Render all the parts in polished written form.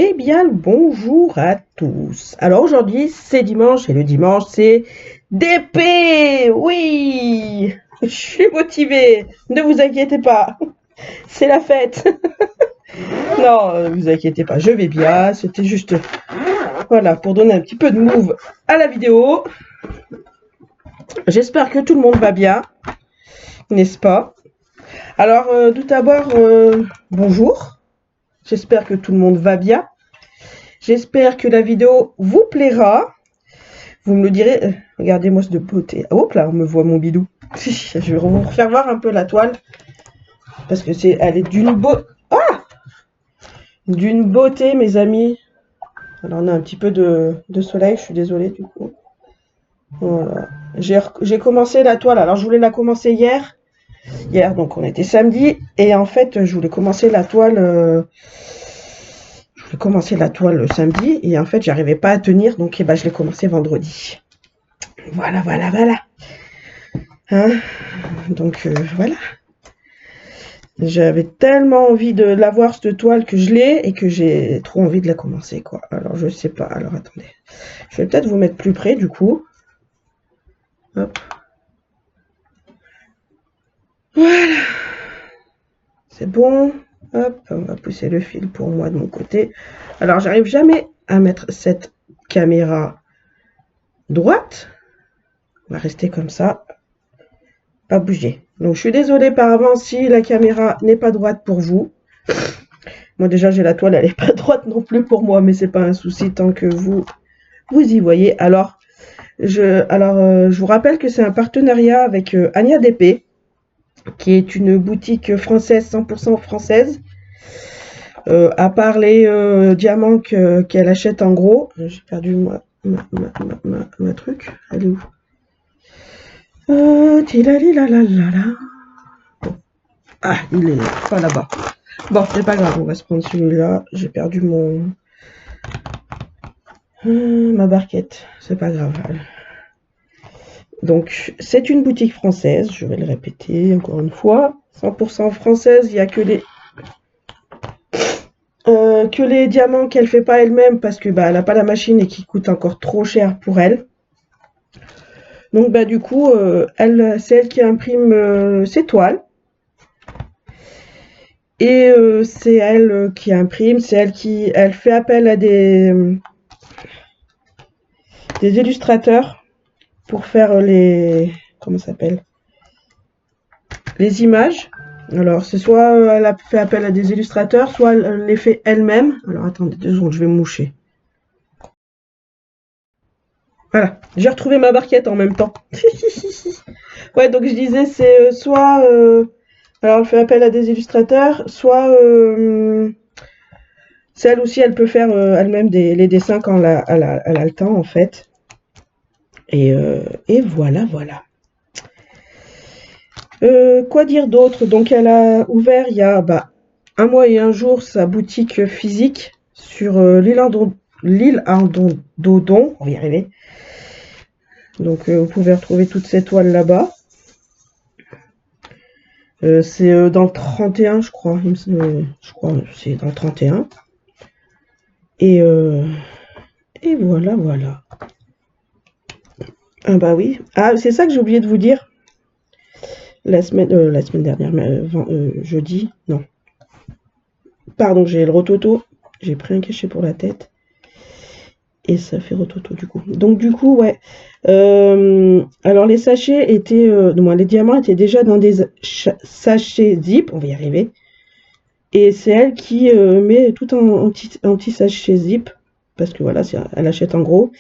Eh bien, le bonjour à tous. Alors aujourd'hui, c'est dimanche et le dimanche, c'est DP. Oui, je suis motivée. Ne vous inquiétez pas, c'est la fête. Non, ne vous inquiétez pas, je vais bien. C'était juste, voilà, pour donner un petit peu de move à la vidéo. J'espère que tout le monde va bien, n'est-ce pas? Alors, tout d'abord, bonjour. J'espère que tout le monde va bien. J'espère que la vidéo vous plaira. Vous me le direz. Regardez-moi ce de beauté. Hop là, on me voit mon bidou. Je vais vous faire voir un peu la toile. Parce que elle est d'une beauté, mes amis. Alors, on a un petit peu de soleil. Je suis désolée, du coup. Voilà. J'ai commencé la toile. Alors, je voulais la commencer hier. Hier, donc, on était samedi. Et en fait, je voulais commencer la toile. Je voulais commencer la toile le samedi. Et en fait, j'arrivais pas à tenir. Donc, je l'ai commencé vendredi. Voilà, voilà, voilà. Hein, donc, voilà. J'avais tellement envie de l'avoir, cette toile, que je l'ai et que j'ai trop envie de la commencer, quoi. Alors, je sais pas. Alors, attendez. Je vais peut-être vous mettre plus près, du coup. Hop. Voilà. C'est bon. Hop. On va pousser le fil pour moi de mon côté. Alors, j'arrive jamais à mettre cette caméra droite. On va rester comme ça. Pas bouger. Donc, je suis désolée par avance si la caméra n'est pas droite pour vous. Moi, déjà, j'ai la toile, elle n'est pas droite non plus pour moi, mais c'est pas un souci tant que vous y voyez. Alors, je vous rappelle que c'est un partenariat avec Ania DP, qui est une boutique française, 100% française. À part les diamants qu'elle achète en gros. J'ai perdu ma truc. Elle est où? Ah, il est pas là-bas. Bon, c'est pas grave, on va se prendre celui-là. J'ai perdu ma barquette. C'est pas grave. Donc, c'est une boutique française. Je vais le répéter encore une fois. 100% française. Il n'y a que les diamants qu'elle fait pas elle-même parce que elle n'a pas la machine et qui coûte encore trop cher pour elle. Donc, du coup, c'est elle qui imprime ses toiles. Et c'est elle qui imprime, elle fait appel à des illustrateurs pour faire comment ça s'appelle, les images. Alors c'est soit elle a fait appel à des illustrateurs, soit elle les fait elle-même. Alors attendez 2 secondes, je vais me moucher. Voilà, j'ai retrouvé ma barquette en même temps. Ouais, donc je disais c'est soit alors elle fait appel à des illustrateurs, soit celle aussi, elle peut faire elle-même les dessins quand elle a le temps, en fait. Et voilà, voilà. Quoi dire d'autre? Donc, elle a ouvert il y a 1 mois et 1 jour sa boutique physique sur l'île Dodon. On va y arriver. Donc, vous pouvez retrouver toutes ces toiles là-bas. C'est dans le 31, je crois. Je crois que c'est dans le 31. Et voilà, voilà. Ah bah oui. Ah, c'est ça que j'ai oublié de vous dire. La semaine dernière, jeudi, non. Pardon, j'ai le rototo. J'ai pris un cachet pour la tête. Et ça fait rototo du coup. Donc du coup, ouais. Alors les sachets étaient... les diamants étaient déjà dans des sachets zip. On va y arriver. Et c'est elle qui met tout en petit sachet zip. Parce que voilà, elle achète en gros.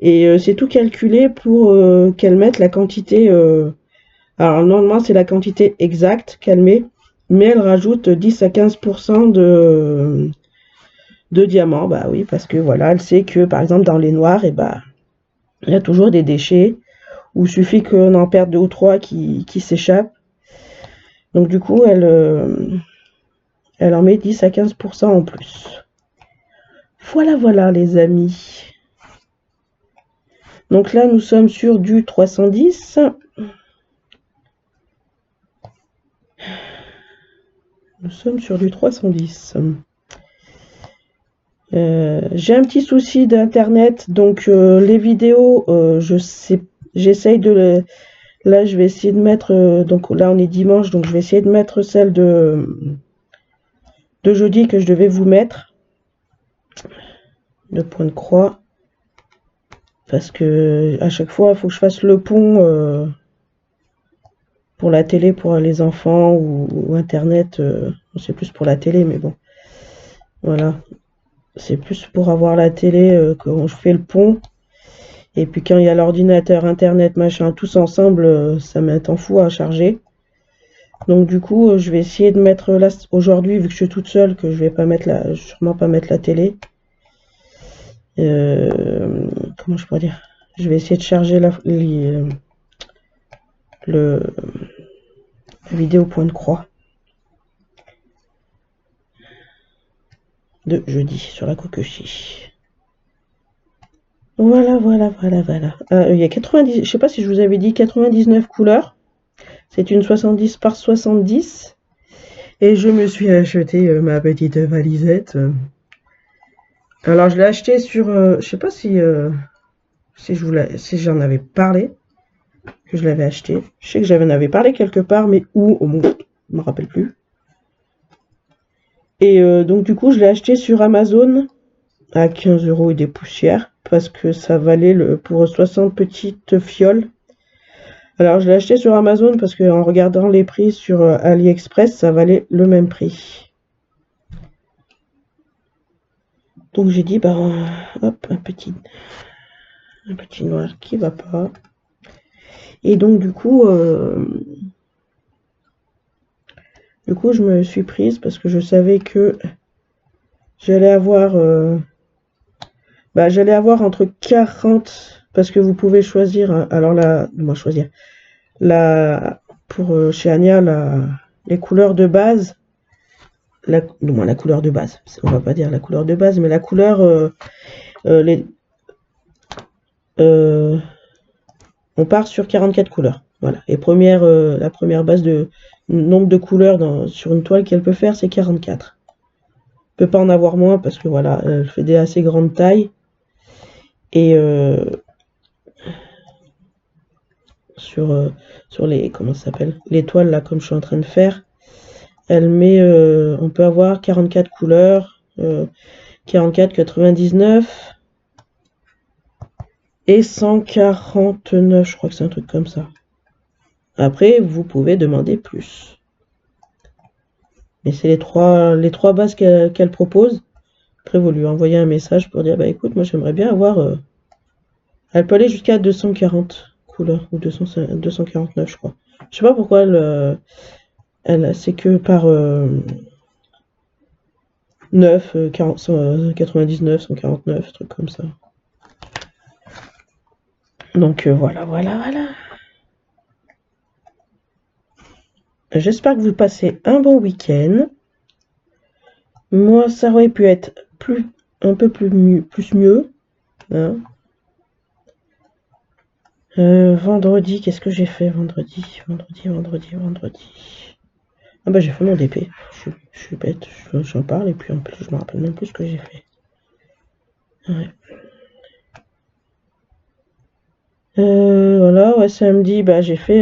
Et c'est tout calculé pour qu'elle mette la quantité... alors normalement c'est la quantité exacte qu'elle met. Mais elle rajoute 10 à 15% de diamants. Bah oui, parce que voilà, elle sait que par exemple dans les noirs, il y a toujours des déchets. Ou il suffit qu'on en perde 2 ou 3 qui s'échappent. Donc du coup, elle en met 10 à 15% en plus. Voilà, voilà les amis. Donc là, nous sommes sur du 310. Nous sommes sur du 310. J'ai un petit souci d'internet, donc les vidéos, j'essaye là je vais essayer de mettre, donc là on est dimanche, donc je vais essayer de mettre celle de jeudi que je devais vous mettre, de point de croix, parce que à chaque fois il faut que je fasse le pont pour la télé, pour les enfants ou internet, c'est plus pour la télé, mais bon, voilà, c'est plus pour avoir la télé quand je fais le pont. Et puis quand il y a l'ordinateur, internet, machin, tous ensemble, ça met un temps fou à charger. Donc du coup, je vais essayer de mettre là aujourd'hui, vu que je suis toute seule, que je vais pas mettre sûrement pas mettre la télé. Comment je pourrais dire? Je vais essayer de charger la vidéo point de croix de jeudi sur la Kokoshi. Voilà. Il y a 90, je sais pas si je vous avais dit 99 couleurs. C'est une 70 par 70. Et je me suis acheté ma petite valisette. Alors je l'ai acheté sur, je sais pas si j'en avais parlé, que je l'avais acheté. Je sais que j'en avais parlé quelque part, mais où, au moins, je me rappelle plus. Et donc du coup je l'ai acheté sur Amazon à 15 € et des poussières, parce que ça valait pour 60 petites fioles. Alors je l'ai acheté sur Amazon parce que en regardant les prix sur AliExpress, ça valait le même prix. Donc j'ai dit bah hop, un petit noir qui va pas. Et donc du coup je me suis prise parce que je savais que j'allais avoir entre 40, parce que vous pouvez choisir, alors là, moi choisir pour chez Ania les couleurs de base, du moins la couleur de base, on va pas dire la couleur de base, mais la couleur on part sur 44 couleurs, voilà. Et la première base de nombre de couleurs sur une toile qu'elle peut faire, c'est 44. Elle peut pas en avoir moins parce que voilà, elle fait des assez grandes tailles. Et sur les, comment ça s'appelle, les toiles là, comme je suis en train de faire, on peut avoir 44 couleurs, 44, 99 et 149, je crois que c'est un truc comme ça. Après, vous pouvez demander plus. Mais c'est les trois bases qu'elle propose. Après, vous lui envoyez un message pour dire, bah écoute, moi j'aimerais bien avoir... Elle peut aller jusqu'à 240 couleurs, ou 249, je crois. Je sais pas pourquoi c'est que par 9, 99, 149, trucs comme ça. Donc voilà. J'espère que vous passez un bon week-end. Moi, ça aurait pu être un peu plus mieux. Hein. Vendredi, qu'est-ce que j'ai fait vendredi? Ah bah j'ai fait mon DP. Je suis bête, j'en parle et puis en plus je me rappelle même plus ce que j'ai fait. Ouais. Voilà, ouais, samedi, bah j'ai fait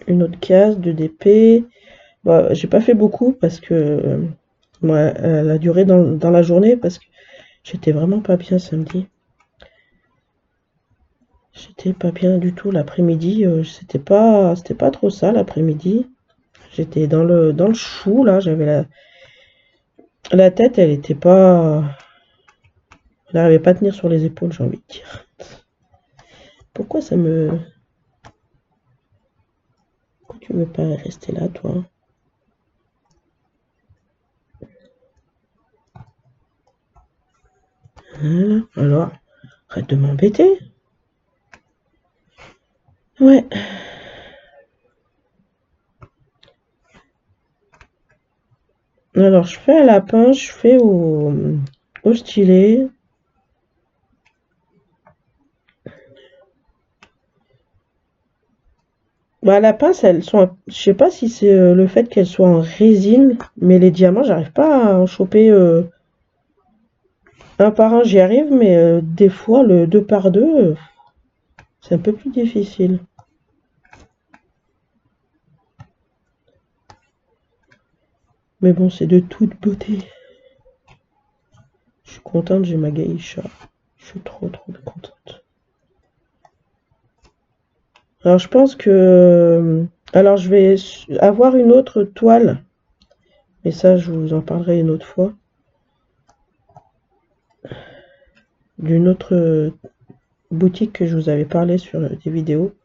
une autre case de DP. Bah, j'ai pas fait beaucoup parce que elle a duré dans la journée parce que j'étais vraiment pas bien samedi. J'étais pas bien du tout l'après-midi. C'était pas trop ça l'après-midi. J'étais dans le chou là. J'avais la tête, elle était pas. Elle n'arrivait pas à tenir sur les épaules, j'ai envie de dire. Pourquoi ça me. Pourquoi tu veux pas rester là, toi? Voilà, alors, arrête de m'embêter. Ouais. Alors, je fais à la pince, je fais au stylet. Bah, la pince, elles sont, je sais pas si c'est le fait qu'elles soient en résine, mais les diamants, j'arrive pas à en choper un par un, j'y arrive, mais des fois, le 2 par 2, c'est un peu plus difficile. Mais bon, c'est de toute beauté. Je suis contente, j'ai ma geisha. Je suis trop contente. Alors je pense que... Alors je vais avoir une autre toile. Mais ça, je vous en parlerai une autre fois. D'une autre boutique que je vous avais parlé sur des vidéos.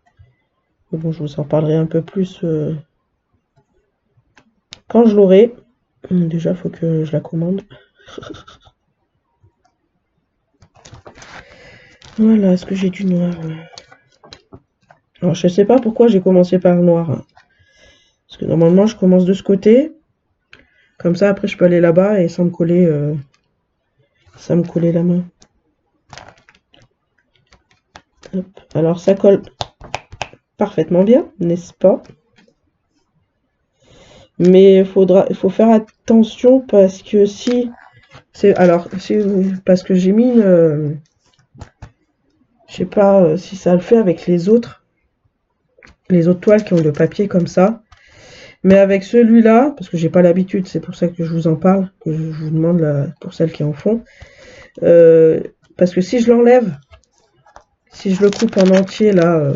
Mais bon, je vous en parlerai un peu plus quand je l'aurai. Déjà, il faut que je la commande. Voilà, est-ce que j'ai du noir? Alors, je sais pas pourquoi j'ai commencé par le noir. Hein. Parce que normalement, je commence de ce côté. Comme ça, après, je peux aller là-bas et sans me coller la main. Hop. Alors, ça colle parfaitement bien, n'est-ce pas? Mais il faut faire attention parce que si... parce que j'ai mis une... je sais pas si ça le fait avec les autres toiles qui ont le papier comme ça. Mais avec celui-là, parce que j'ai pas l'habitude, c'est pour ça que je vous en parle, que je vous demande pour celles qui en font. Parce que si je l'enlève, si je le coupe en entier là,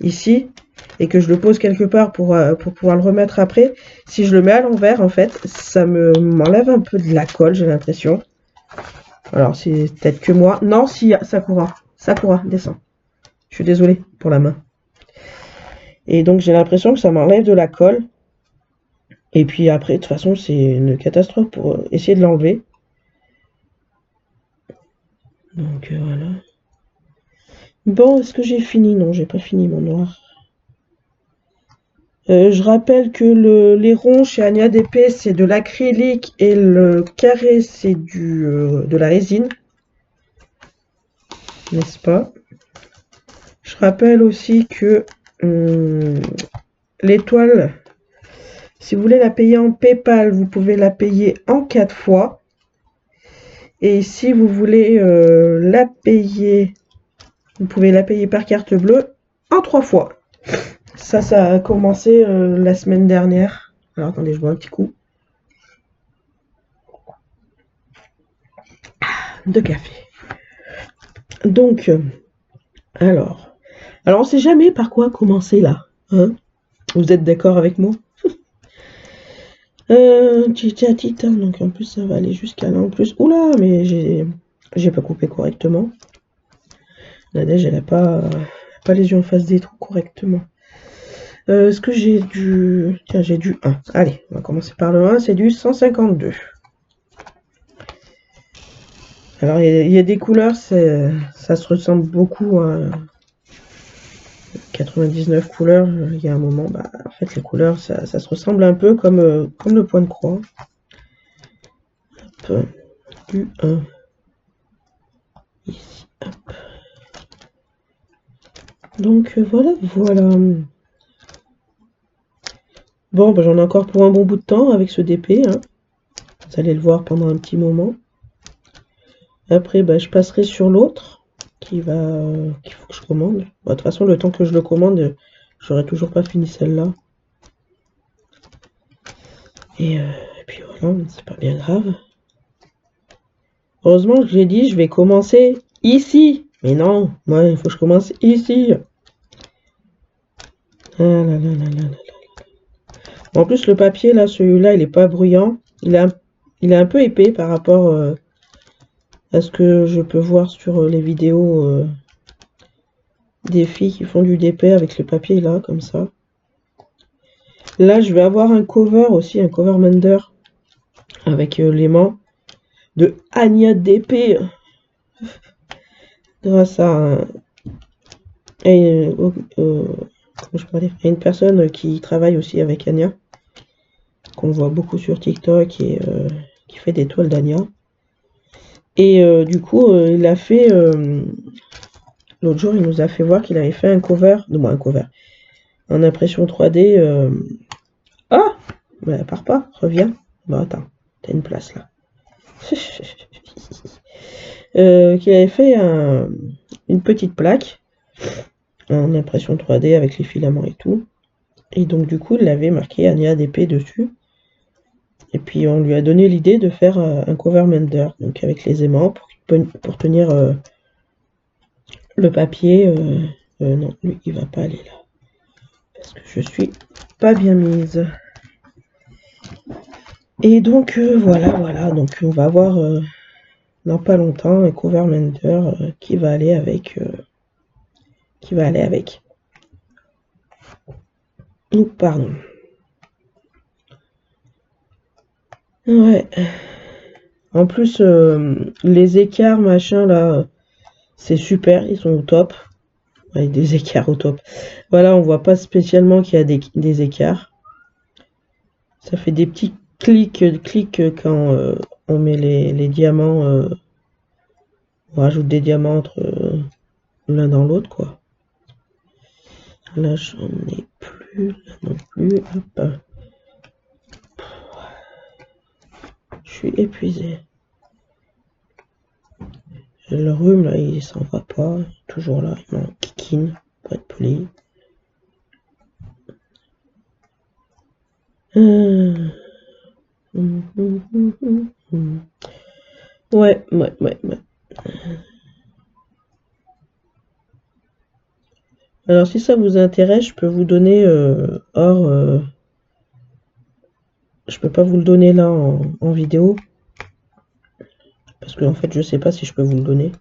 ici, et que je le pose quelque part pour pouvoir le remettre après, si je le mets à l'envers, en fait, ça m'enlève un peu de la colle, j'ai l'impression. Alors, c'est peut-être que moi. Non, si, Sakura, descend. Je suis désolée pour la main. Et donc, j'ai l'impression que ça m'enlève de la colle. Et puis après, de toute façon, c'est une catastrophe pour essayer de l'enlever. Donc, voilà. Bon, est-ce que j'ai fini? Non, j'ai pas fini mon noir. Je rappelle que les ronds chez Ania DP, c'est de l'acrylique et le carré, c'est de la résine. N'est-ce pas? Je rappelle aussi que l'étoile, si vous voulez la payer en PayPal, vous pouvez la payer en 4 fois. Et si vous voulez la payer, vous pouvez la payer par carte bleue en 3 fois. Ça a commencé la semaine dernière. Alors attendez, je bois un petit coup de café. Donc, alors on sait jamais par quoi commencer là. Hein? Vous êtes d'accord avec moi? Titan, donc en plus ça va aller jusqu'à là en plus. Oula, mais j'ai pas coupé correctement. La neige, elle a pas les yeux en face des trous correctement. Est-ce que j'ai du... Tiens, j'ai du 1. Allez, on va commencer par le 1, c'est du 152. Alors, il y a des couleurs, ça se ressemble beaucoup à 99 couleurs. Il y a un moment, en fait, les couleurs, ça se ressemble un peu comme le point de croix. Hop, du 1. Ici, hop. Donc, voilà. Bon, j'en ai encore pour un bon bout de temps avec ce DP. Hein. Vous allez le voir pendant un petit moment. Après, je passerai sur l'autre qu'il faut que je commande. De toute façon, le temps que je le commande, j'aurai toujours pas fini celle-là. Et puis voilà, c'est pas bien grave. Heureusement que j'ai dit, je vais commencer ici. Mais non, moi, il faut que je commence ici. Ah là là là là là. En plus, le papier, là, celui-là, il est pas bruyant. Il est un peu épais par rapport à ce que je peux voir sur les vidéos des filles qui font du DP avec le papier, là, comme ça. Là, je vais avoir un cover aussi, un cover Mender avec l'aimant de Ania DP grâce à une personne qui travaille aussi avec Ania, qu'on voit beaucoup sur TikTok et qui fait des toiles d'Ania. Et du coup, il a fait... l'autre jour, il nous a fait voir qu'il avait fait un cover. en impression 3D. Ah, bah, part pas, reviens. Bah attends, t'as une place là. Qui avait fait une petite plaque en impression 3D avec les filaments et tout. Et donc du coup, il avait marqué Ania DP dessus. Et puis on lui a donné l'idée de faire un cover mender, donc avec les aimants pour tenir le papier. Non, lui il va pas aller là. Parce que je suis pas bien mise. Et donc voilà, donc on va avoir dans pas longtemps un cover mender qui va aller avec. Ouh, pardon. Ouais. En plus, les écarts, machin, là, c'est super, ils sont au top. Avec des écarts au top. Voilà, on voit pas spécialement qu'il y a des écarts. Ça fait des petits clics quand on met les diamants. On rajoute des diamants entre l'un dans l'autre, quoi. Là, j'en ai plus, là non plus. Hop. Je suis épuisé. Le rhume, là, il s'en va pas. Toujours là, il m'en kikine, pour être poli. Ouais. Alors, si ça vous intéresse, je peux vous donner je peux pas vous le donner là en vidéo. Parce que en fait, je sais pas si je peux vous le donner.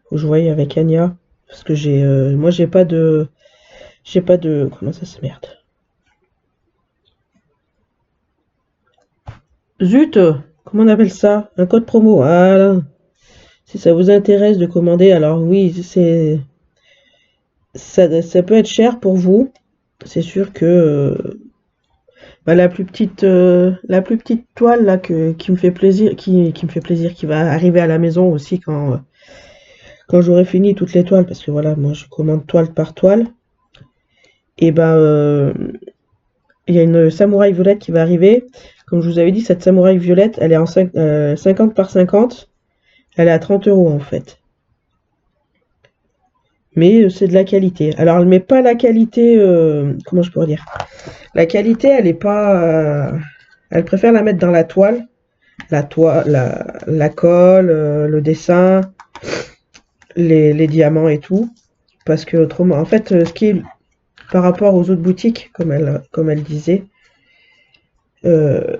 Faut que je voie avec Anya. Parce que moi, j'ai pas de. Comment ça se merde? Zut! Comment on appelle ça? Un code promo. Voilà. Si ça vous intéresse de commander, alors oui, ça peut être cher pour vous. C'est sûr que bah, la plus petite toile là qui me fait plaisir, qui me fait plaisir, qui va arriver à la maison aussi quand j'aurai fini toutes les toiles, parce que voilà, moi je commande toile par toile. Et ben il y a une samouraï violette qui va arriver. Comme je vous avais dit, cette samouraï violette, elle est en 50 par 50. Elle est à 30 € en fait. Mais c'est de la qualité. Alors elle met pas la qualité, comment je pourrais dire? La qualité, elle est pas. Elle préfère la mettre dans la toile. La colle, le dessin, les diamants et tout. Parce que autrement, en fait, ce qui est par rapport aux autres boutiques, comme elle disait, les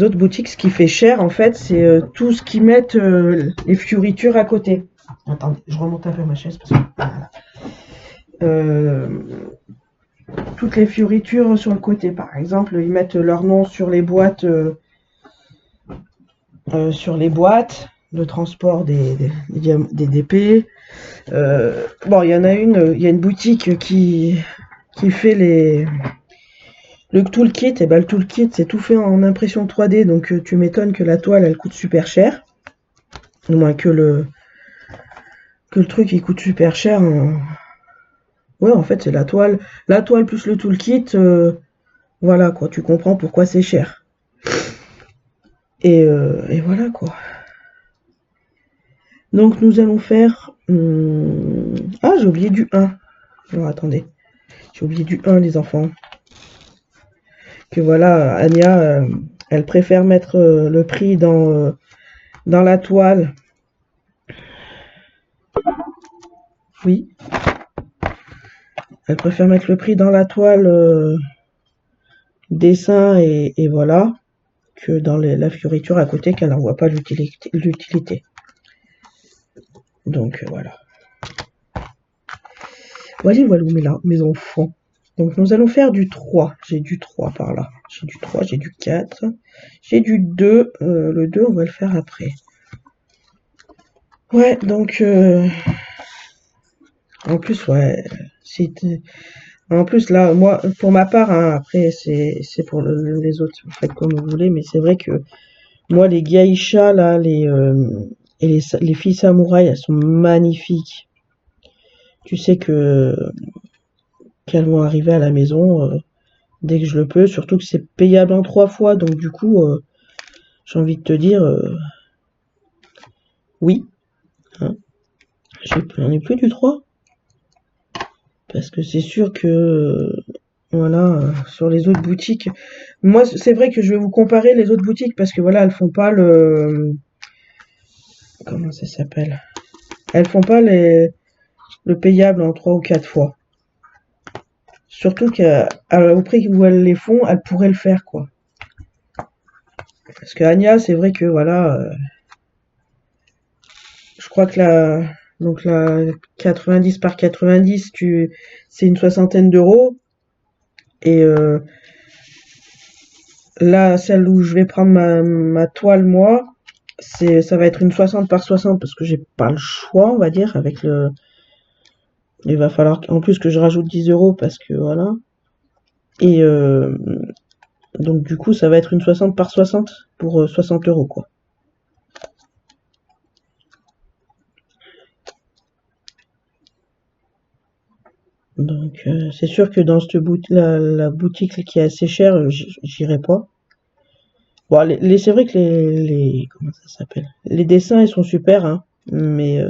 autres boutiques, ce qui fait cher, en fait, c'est tout ce qu'ils mettent les fioritures à côté. Attendez, je remonte un peu ma chaise parce que toutes les fioritures sur le côté, par exemple, ils mettent leur nom sur les boîtes, de transport des DP. Bon, il y a une boutique qui fait le toolkit. Et ben le toolkit, c'est tout fait en impression 3D, donc tu m'étonnes que la toile, elle coûte super cher. Au moins que le truc, il coûte super cher. Ouais, en fait, c'est la toile plus le toolkit. Voilà, quoi, tu comprends pourquoi c'est cher. Et voilà, quoi. Donc, nous allons faire... Ah, j'ai oublié du 1. Alors, attendez. J'ai oublié du 1, les enfants. Que voilà, Anya, elle préfère mettre le prix dans la toile. Oui. Elle préfère mettre le prix dans la toile dessin et voilà, que dans la fioriture à côté, qu'elle n'en voit pas l'utilité. Donc voilà. Voilà, mes enfants. Donc nous allons faire du 3. J'ai du 3 par là. J'ai du 3, j'ai du 4. J'ai du 2. Le 2, on va le faire après. Ouais, donc... en plus, ouais... En plus, là, moi, pour ma part, hein, après, c'est pour les autres, vous faites comme vous voulez, mais c'est vrai que moi, les geishas, là, et les filles samouraïs, elles sont magnifiques. Tu sais que qu'elles vont arriver à la maison dès que je le peux, surtout que c'est payable en 3 fois, donc du coup, j'ai envie de te dire oui. Hein. J'en ai plus du 3. Parce que c'est sûr que voilà, sur les autres boutiques. Moi, c'est vrai que je vais vous comparer les autres boutiques parce que voilà, elles font pas le. Comment ça s'appelle? Elles font pas le payable en 3 ou 4 fois. Surtout qu'au prix où elles les font, elles pourraient le faire, quoi. Parce que Anya, c'est vrai que voilà, je crois que donc la 90 par 90, c'est une soixantaine d'euros. Et là, celle où je vais prendre ma toile, moi, ça va être une 60 par 60 parce que j'ai pas le choix, on va dire, avec le. Il va falloir en plus que je rajoute 10 euros parce que voilà. Et donc du coup, ça va être une 60 par 60 pour 60 euros, quoi. Donc c'est sûr que dans cette la boutique qui est assez chère, j'irai pas. Bon, c'est vrai que comment ça s'appelle? Les dessins, ils sont super, hein, mais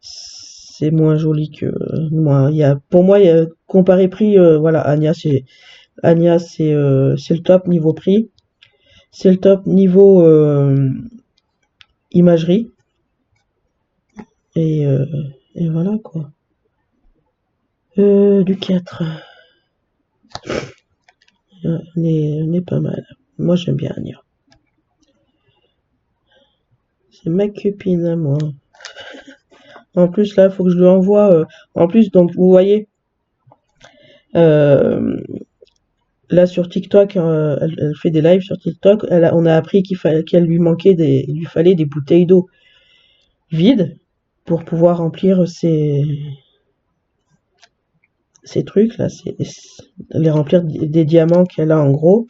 c'est moins joli que moi. Pour moi, comparé prix, voilà, Anya, c'est le top niveau prix, c'est le top niveau imagerie, et, euh, et voilà quoi. Du 4, on est pas mal. Moi, j'aime bien Anya. C'est ma copine à moi. En plus, là, faut que je lui envoie. En plus, donc, vous voyez, euh, là sur TikTok, elle fait des lives sur TikTok. On a appris qu'elle il lui fallait des bouteilles d'eau vides pour pouvoir remplir ces trucs là, les remplir des diamants qu'elle a en gros,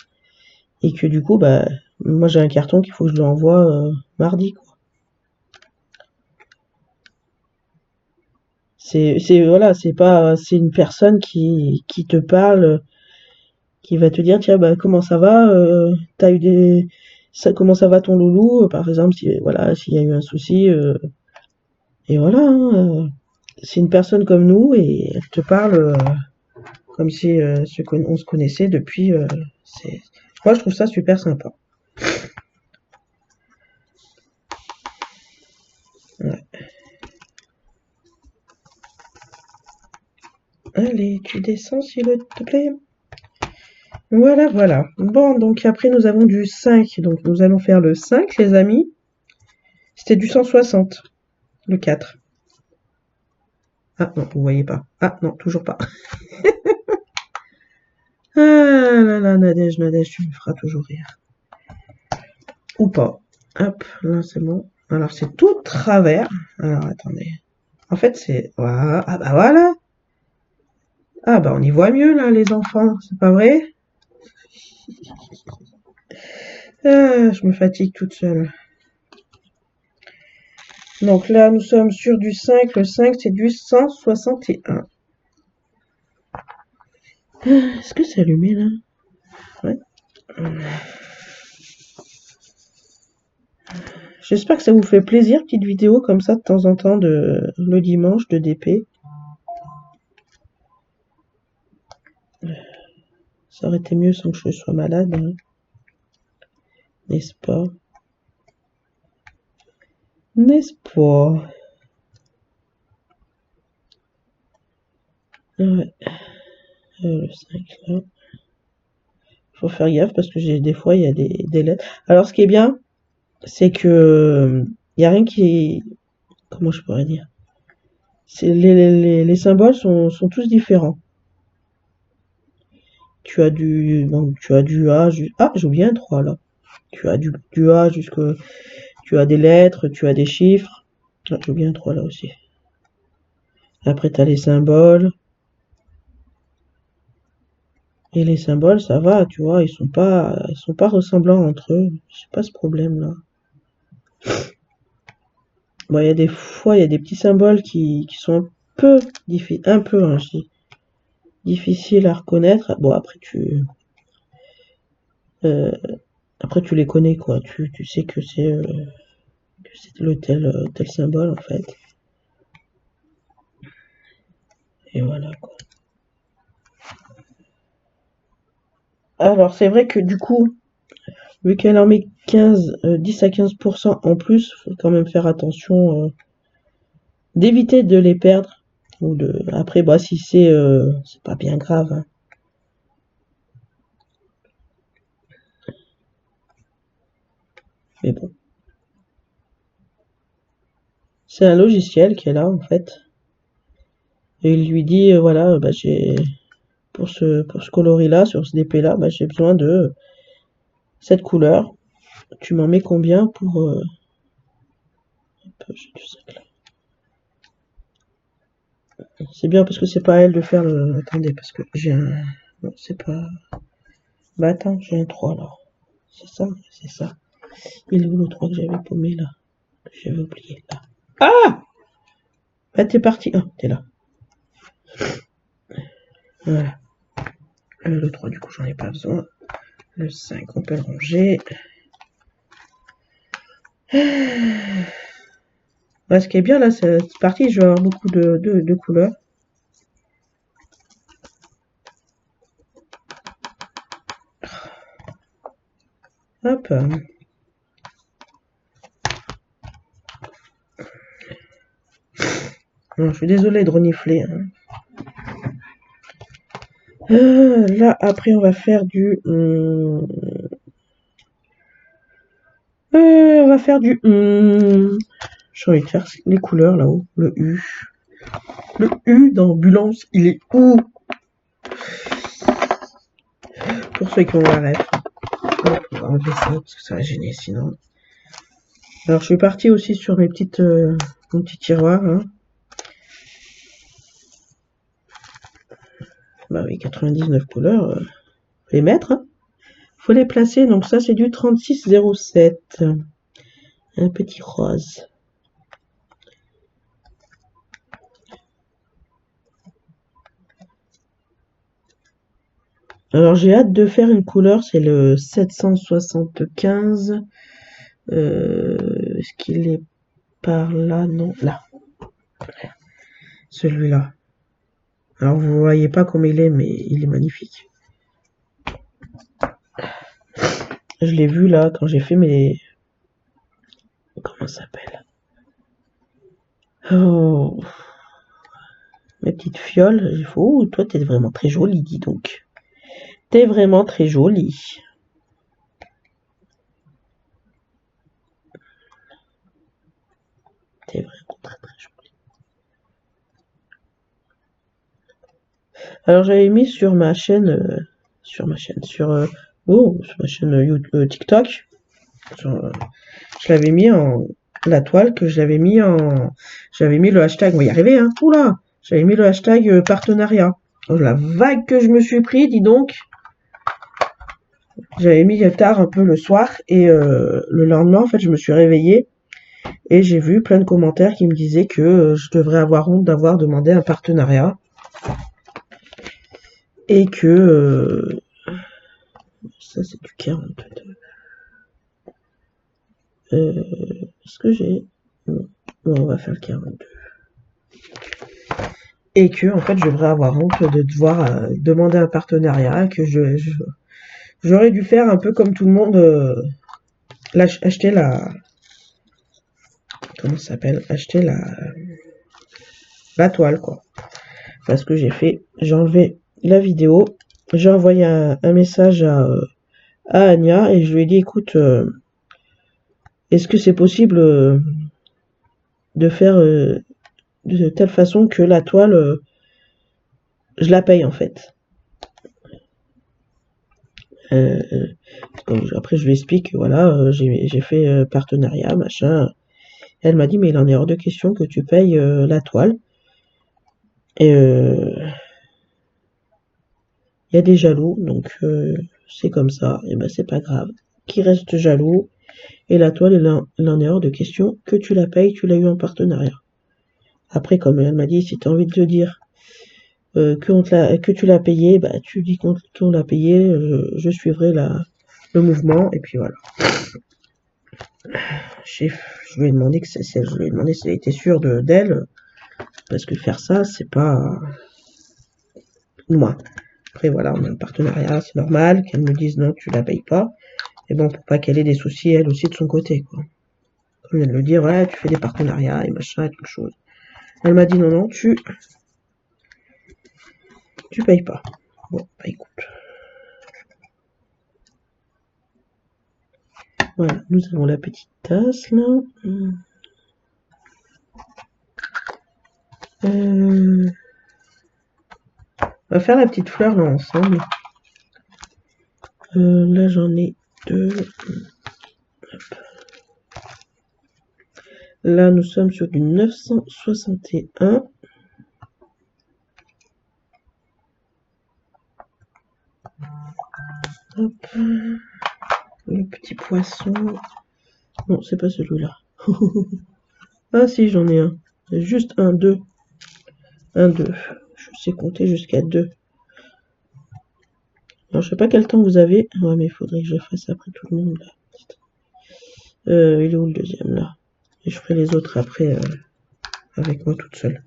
et que du coup, bah, moi j'ai un carton qu'il faut que je lui envoie mardi, quoi. Voilà, c'est une personne qui te parle, qui va te dire tiens bah comment ça va, t'as eu comment ça va ton loulou, par exemple si voilà s'il y a eu un souci, et voilà, hein, c'est une personne comme nous et elle te parle comme si on se connaissait depuis. C'est Moi je trouve ça super sympa. Ouais. Allez, tu descends s'il te plaît. Voilà, voilà. Bon, donc après nous avons du 5, donc nous allons faire le 5 les amis. C'était du 160, le 4. Ah non, vous voyez pas. Ah non, toujours pas. Ah là là, Nadège, Nadège, tu me feras toujours rire. Ou pas. Hop, là c'est bon. Alors c'est tout de travers. Alors attendez. En fait c'est. Voilà. Ah bah voilà. Ah bah on y voit mieux là les enfants, c'est pas vrai? Ah, je me fatigue toute seule. Donc là nous sommes sur du 5. Le 5 c'est du 161. Est-ce que c'est allumé là? Ouais. J'espère que ça vous fait plaisir, petite vidéo comme ça de temps en temps le dimanche de DP. Ça aurait été mieux sans que je sois malade, hein. N'est-ce pas? N'est-ce pas? Ouais. Le 5 là. Faut faire gaffe parce que des fois il y a des lettres. Alors ce qui est bien, c'est que il y a rien qui. Comment je pourrais dire? Les symboles sont tous différents. Tu as du A, ah, j'ai oublié un 3 là. Tu as du A tu as des lettres, tu as des chiffres. Ah, j'ai oublié un 3 là aussi. Après, tu as les symboles. Et les symboles, ça va, tu vois, ils sont pas ressemblants entre eux. J'ai pas ce problème là. Bon, il y a des fois, il y a des petits symboles qui sont un peu difficiles, un peu, hein, je dis. difficile à reconnaître. Bon, après tu les connais, quoi. Tu sais que c'est le tel symbole, en fait. Et voilà, quoi. Alors, c'est vrai que du coup, vu qu'elle en met 10 à 15% en plus, faut quand même faire attention d'éviter de les perdre. Après, bah, si c'est pas bien grave, hein. Mais bon. C'est un logiciel qui est là, en fait. Et il lui dit, voilà, bah, pour ce coloris-là, sur ce DP-là, bah, j'ai besoin de cette couleur. Tu m'en mets combien pour... j'ai du sac là. C'est bien parce que c'est pas à elle de faire le... Attendez, parce que j'ai un... Non, c'est pas... Bah attends, j'ai un 3 là. C'est ça, c'est ça. Il est où le 3 que j'avais paumé là? J'avais oublié là. Ah! Bah t'es parti. Ah, t'es là. Voilà. Le 3 du coup j'en ai pas besoin. Le 5 on peut le ranger. Ouais, ce qui est bien là, c'est parti, je vais avoir beaucoup de couleurs. Hop. Non, je suis désolée de renifler, hein. Là, après, on va faire du... on va faire du... j'ai envie de faire les couleurs là-haut. Le U. Le U d'ambulance, il est où? Pour ceux qui ont la ref. On va enlever ça parce que ça va gêner sinon. Alors, je suis partie aussi sur mes petites... mon petit tiroir, hein. Bah oui, 99 couleurs. Faut les mettre, hein. Faut les placer. Donc ça, c'est du 3607. Un petit rose. Alors j'ai hâte de faire une couleur, c'est le 775. Est-ce qu'il est par là? Non, là. Celui-là. Alors vous voyez pas comme il est, mais il est magnifique. Je l'ai vu là quand j'ai fait mes... Comment ça s'appelle? Oh, mes petites fioles. Il faut... Oh, toi t'es vraiment très jolie, dis donc. T'es vraiment très jolie. T'es vraiment très très jolie. Alors j'avais mis sur ma chaîne... sur ma chaîne TikTok. Je l'avais mis en la toile que j'avais mis le hashtag, on va y arriver, hein. Oula, j'avais mis le hashtag partenariat. Oh, la vague que je me suis pris, dis donc. J'avais mis tard un peu le soir et le lendemain, en fait, je me suis réveillée et j'ai vu plein de commentaires qui me disaient que je devrais avoir honte d'avoir demandé un partenariat et que ça c'est du 42. Est-ce que j'ai... Non, on va faire le 42. Et que, en fait, je devrais avoir honte de devoir demander un partenariat, que j'aurais dû faire un peu comme tout le monde, acheter la... Comment ça s'appelle? Acheter la toile, quoi. Parce que j'ai enlevé la vidéo, j'ai envoyé un message à Anya et je lui ai dit, écoute, est-ce que c'est possible de faire de telle façon que la toile, je la paye en fait. Après je lui explique, voilà, j'ai fait partenariat, machin. Elle m'a dit, mais il en est hors de question que tu payes la toile. Et il y a des jaloux, donc c'est comme ça, et ben c'est pas grave. Qui reste jaloux, et la toile, il en est hors de question que tu la payes, tu l'as eu en partenariat. Après, comme elle m'a dit, si tu as envie de te dire, que tu l'as payé, bah tu dis qu'on l'a payé, je suivrai le mouvement, et puis voilà. Je lui ai demandé je lui ai demandé si elle était sûre d'elle, parce que faire ça, c'est pas moi. Après voilà, on a un partenariat, c'est normal qu'elle me dise non, tu la payes pas. Et bon, pour pas qu'elle ait des soucis elle aussi de son côté, quoi. Au lieu de le dire, ouais, tu fais des partenariats et machin et toute chose. Elle m'a dit non, non, tu payes pas. Bon, bah écoute. Voilà, nous avons la petite tasse là. On va faire la petite fleur là ensemble. Là j'en ai deux. Là nous sommes sur du 961. Hop. Le petit poisson. Non, c'est pas celui-là. Ah si, j'en ai un. Juste un, deux. Un, deux. Je sais compter jusqu'à deux. Alors, je sais pas quel temps vous avez. Ouais, mais il faudrait que je fasse après tout le monde, là. Il est où le deuxième, là? Et je ferai les autres après, avec moi toute seule.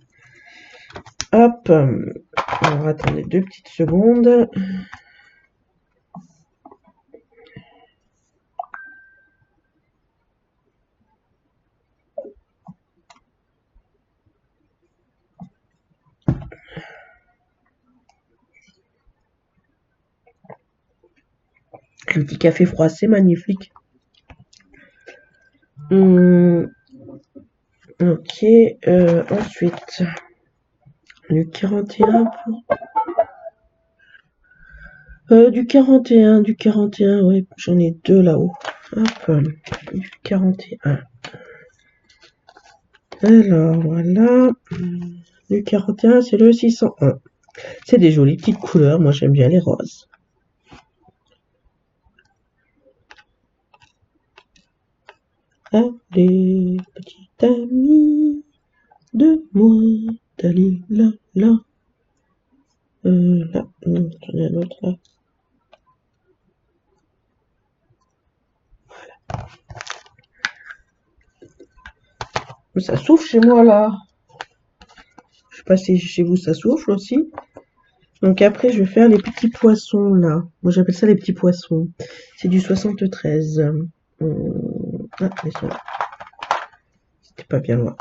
Hop. Alors, attendez 2 petites secondes. Le petit café froid, c'est magnifique. Ok, ensuite, du 41 du 41, ouais, j'en ai deux là-haut. Hop, du 41. Alors, voilà. Du 41, c'est le 601. C'est des jolies petites couleurs, moi j'aime bien les roses. Allez, petite amie de moi, Dali, là, là. Là, j'en ai un autre là. Voilà. Ça souffle chez moi là. Je sais pas si chez vous ça souffle aussi. Donc après je vais faire les petits poissons là. Moi j'appelle ça les petits poissons. C'est du 73. Ah, ils sont là. C'était pas bien loin.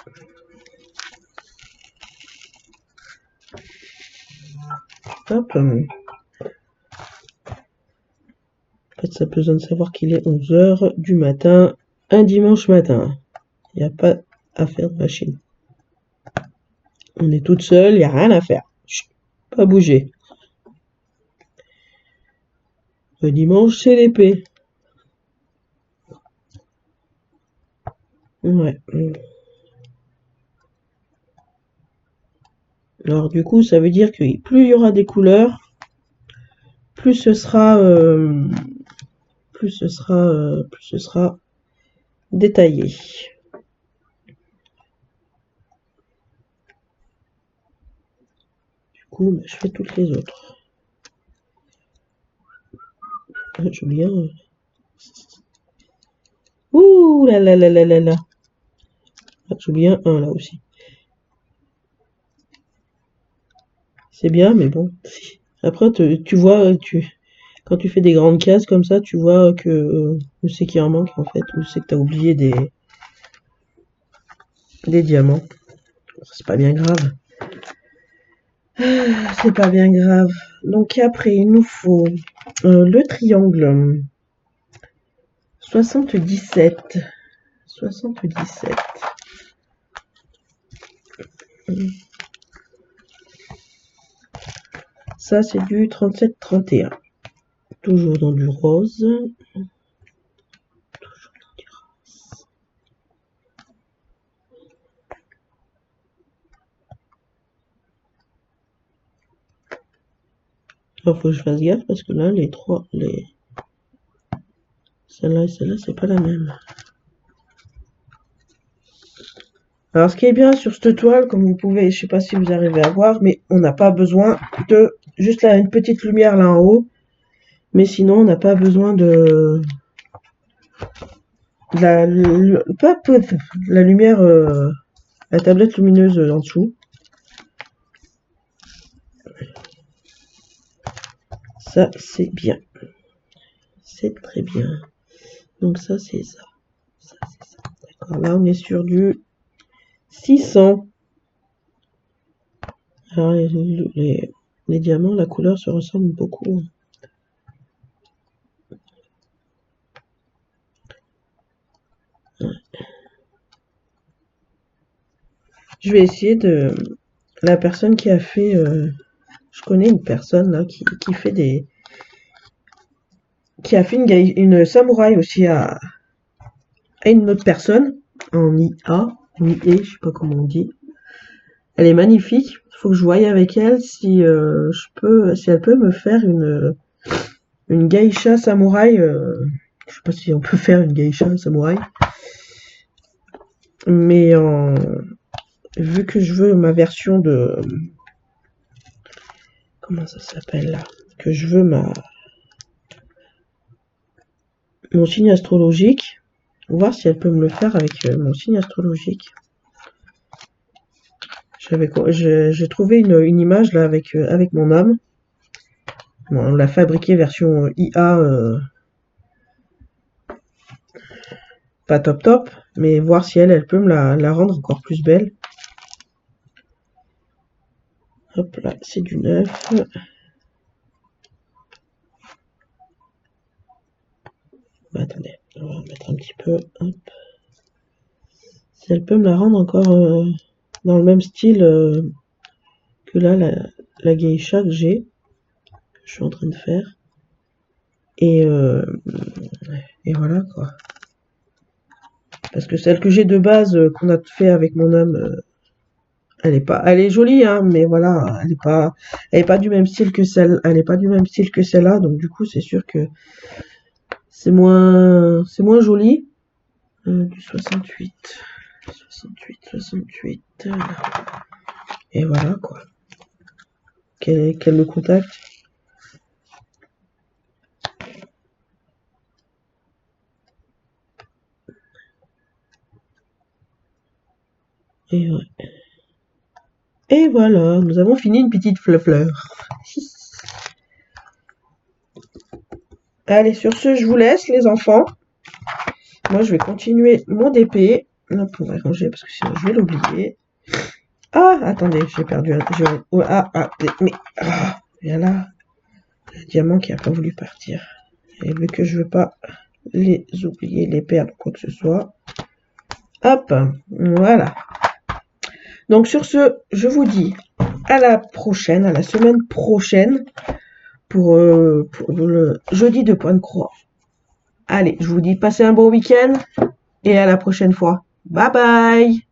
Hop. En fait, ça a besoin de savoir qu'il est 11h du matin, un dimanche matin. Il n'y a pas à faire de machine. On est toute seule, il n'y a rien à faire. Chut, pas bouger. Le dimanche, c'est l'épée. Ouais. Alors du coup, ça veut dire que plus il y aura des couleurs, plus ce sera détaillé. Du coup, bah, je fais toutes les autres. J'ai bien. Ouh là là là là là là. J'ai bien un là aussi. C'est bien, mais bon. Après, tu vois, quand tu fais des grandes cases comme ça, tu vois que où c'est qu'il en manque en fait, où c'est que t'as oublié des diamants. C'est pas bien grave. C'est pas bien grave. Donc après, il nous faut le triangle 77. 77. Ça, c'est du 37-31. Toujours dans du rose. Il faut que je fasse gaffe parce que là, celle-là et celle-là, c'est pas la même. Alors, ce qui est bien sur cette toile, comme vous pouvez, je sais pas si vous arrivez à voir, mais on n'a pas besoin de juste là une petite lumière là en haut. Mais sinon, on n'a pas besoin de la lumière, la tablette lumineuse en dessous. Ça, c'est bien. C'est très bien. Donc ça, c'est ça. Ça, c'est ça. D'accord. Là, on est sur du 600. Alors, les diamants, la couleur se ressemble beaucoup. Ouais. Je vais essayer de... La personne qui a fait... je connais une personne là qui fait des... Qui a fait une samouraï aussi à une autre personne en IA, en IE, je sais pas comment on dit. Elle est magnifique. Faut que je voie avec elle si si elle peut me faire une geisha samouraï. Je sais pas si on peut faire une geisha samouraï, mais vu que je veux ma version de comment ça s'appelle là, que je veux mon signe astrologique, voir si elle peut me le faire avec mon signe astrologique. J'ai trouvé une image là avec mon âme. Bon, on l'a fabriquée version IA, pas top top, mais voir si elle peut me la rendre encore plus belle. Hop là, c'est du 9. Bah, attendez, on va mettre un petit peu. Hop. Si elle peut me la rendre encore dans le même style que là, la geisha que j'ai, que je suis en train de faire. Et voilà quoi. Parce que celle que j'ai de base, qu'on a fait avec mon homme, elle est jolie, hein, mais voilà, elle est pas du même style que celle-là, donc du coup, c'est sûr que c'est moins joli. Du 68, et voilà, quoi. Qu'elle me contacte. Et ouais. Et voilà, nous avons fini une petite fleur. Allez, sur ce, je vous laisse, les enfants. Moi, je vais continuer mon DP. On pourrait ranger parce que sinon, je vais l'oublier. Ah, attendez, j'ai perdu un... mais... Ah, bien là. Le diamant qui a pas voulu partir. Et vu que je veux pas les oublier, les perdre, quoi que ce soit. Hop, voilà. Donc sur ce, je vous dis à la prochaine, à la semaine prochaine, pour le jeudi de Point de Croix. Allez, je vous dis passez un bon week-end et à la prochaine fois. Bye bye!